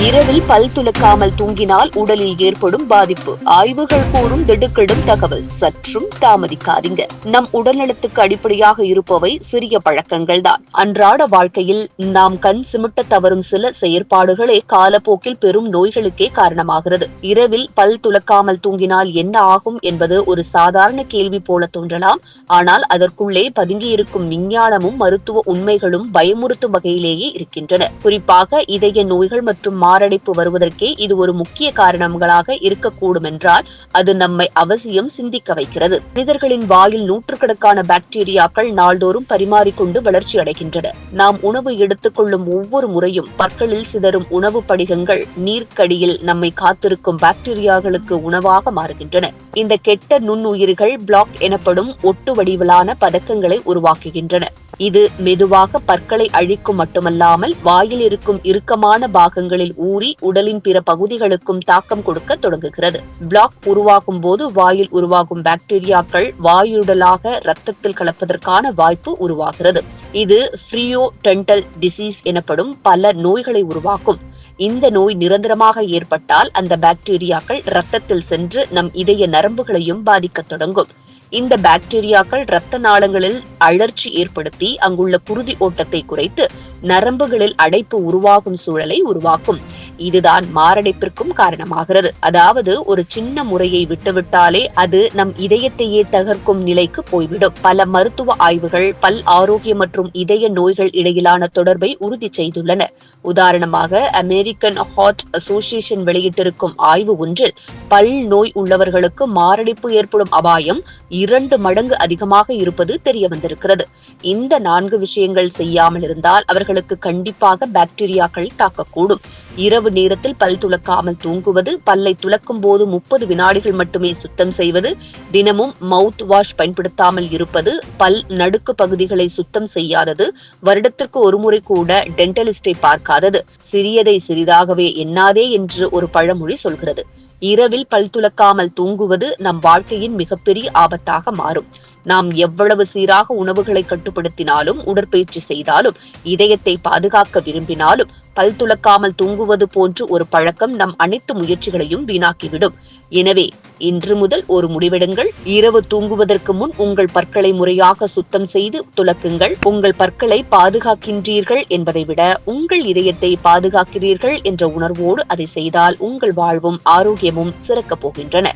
இரவில் பல் துலக்காமல் தூங்கினால் உடலில் ஏற்படும் பாதிப்பு. ஆய்வுகள் கூறும் திடுக்கிடும் தகவல். சற்றும் தாமதிக்காதீங்க. நம் உடல்நலத்துக்கு அடிப்படையாக இருப்பவை சிறிய பழக்கங்கள் தான். அன்றாட வாழ்க்கையில் நாம் கண் சிமிட்ட தவறும் சில செயற்பாடுகளே காலப்போக்கில் பெரும் நோய்களுக்கே காரணமாகிறது. இரவில் பல் துலக்காமல் தூங்கினால் என்ன ஆகும் என்பது ஒரு சாதாரண கேள்வி போல தோன்றலாம். ஆனால் அதற்குள்ளே பதுங்கியிருக்கும் விஞ்ஞானமும் மருத்துவ உண்மைகளும் பயமுறுத்தும் வகையிலேயே இருக்கின்றன. குறிப்பாக இதய நோய்கள் மற்றும் மாரடைப்பு வருவதற்கே இது ஒரு முக்கிய காரணங்களாக இருக்கக்கூடும் என்றால் அது நம்மை அவசியம் சிந்திக்க வைக்கிறது. மனிதர்களின் வாயில் நூற்றுக்கணக்கான பாக்டீரியாக்கள் நாள்தோறும் பரிமாறிக்கொண்டு வளர்ச்சி அடைகின்றன. நாம் உணவு எடுத்துக்கொள்ளும் ஒவ்வொரு முறையும் பற்களில் சிதறும் உணவு படிகங்கள் நீர்க்கடியில் நம்மை காத்திருக்கும் பாக்டீரியாக்களுக்கு உணவாக மாறுகின்றன. இந்த கெட்ட நுண்ணுயிர்கள் பிளாக் எனப்படும் ஒட்டு வடிவிலான பதக்கங்களை உருவாக்குகின்றன. இது மெதுவாக பற்களை அழிக்கும் மட்டுமல்லாமல் வாயில் இருக்கும் இறுக்கமான பாகங்களில் ஊறி உடலின் பிற பகுதிகளுக்கும் தாக்கம் கொடுக்க தொடங்குகிறது. பிளாக் உருவாகும் போது வாயில் உருவாகும் பாக்டீரியாக்கள் வாயுடலாக இரத்தத்தில் கலப்பதற்கான வாய்ப்பு உருவாகிறது. இது ஃப்ரீயோடென்டல் டிசீஸ் எனப்படும் பல நோய்களை உருவாக்கும். இந்த நோய் நிரந்தரமாக ஏற்பட்டால் அந்த பாக்டீரியாக்கள் இரத்தத்தில் சென்று நம் இதய நரம்புகளையும் பாதிக்க தொடங்கும். இந்த பாக்டீரியாக்கள் இரத்த நாளங்களில் அழற்சி ஏற்படுத்தி அங்குள்ள குருதி ஓட்டத்தை குறைத்து நரம்புகளில் அடைப்பு உருவாகும் சூழலை உருவாக்கும். இதுதான் மாரடைப்பிற்கும் காரணமாகிறது. அதாவது ஒரு சின்ன முறையை விட்டுவிட்டாலே அது நம் இதயத்தையே தகர்க்கும் நிலைக்கு போய்விடும். பல மருத்துவ ஆய்வுகள் பல் ஆரோக்கியம் மற்றும் இதய நோய்கள் இடையிலான தொடர்பை உறுதி செய்துள்ளன. உதாரணமாக அமெரிக்கன் ஹார்ட் அசோசியேஷன் வெளியிட்டிருக்கும் ஆய்வு ஒன்றில் பல் நோய் உள்ளவர்களுக்கு மாரடைப்பு ஏற்படும் அபாயம் 2 மடங்கு அதிகமாக இருப்பது தெரிய வந்திருக்கிறது. இந்த 4 விஷயங்கள் செய்யாமல் இருந்தால் அவர்களுக்கு கண்டிப்பாக பாக்டீரியாக்கள் தாக்கக்கூடும். இரவு நேரத்தில் பல் துலக்காமல் தூங்குவது, பல்லை துலக்கும் போது 30 வினாடிகள் மட்டுமே சுத்தம் செய்வது, தினமும் மவுத் வாஷ் பயன்படுத்தாமல் இருப்பது, பல் நடுக்கு பகுதிகளை சுத்தம் செய்யாதது, வருடத்திற்கு ஒரு முறை கூட டென்டலிஸ்டை பார்க்காதது, சிறியதை சிறிதாகவே எண்ணாதே என்று ஒரு பழமொழி சொல்கிறது. இரவில் பல் துலக்காமல் தூங்குவது நம் வாழ்க்கையின் மிகப்பெரிய ஆபத்தாக மாறும். நாம் எவ்வளவு சீராக உணவுகளை கட்டுப்படுத்தினாலும், உடற்பயிற்சி செய்தாலும், இதயத்தை பாதுகாக்க விரும்பினாலும் பல் துலக்காமல் தூங்குவது போன்று ஒரு பழக்கம் நம் அனைத்து முயற்சிகளையும் வீணாக்கிவிடும். எனவே இன்று முதல் ஒரு முடிவெடுங்கள். இரவு தூங்குவதற்கு முன் உங்கள் பற்களை முறையாக சுத்தம் செய்து துலக்குங்கள். உங்கள் பற்களை பாதுகாக்கின்றீர்கள் என்பதை விட உங்கள் இதயத்தை பாதுகாக்கிறீர்கள் என்ற உணர்வோடு அதை செய்தால் உங்கள் வாழ்வும் ஆரோக்கியமும் சிறக்கப் போகின்றன.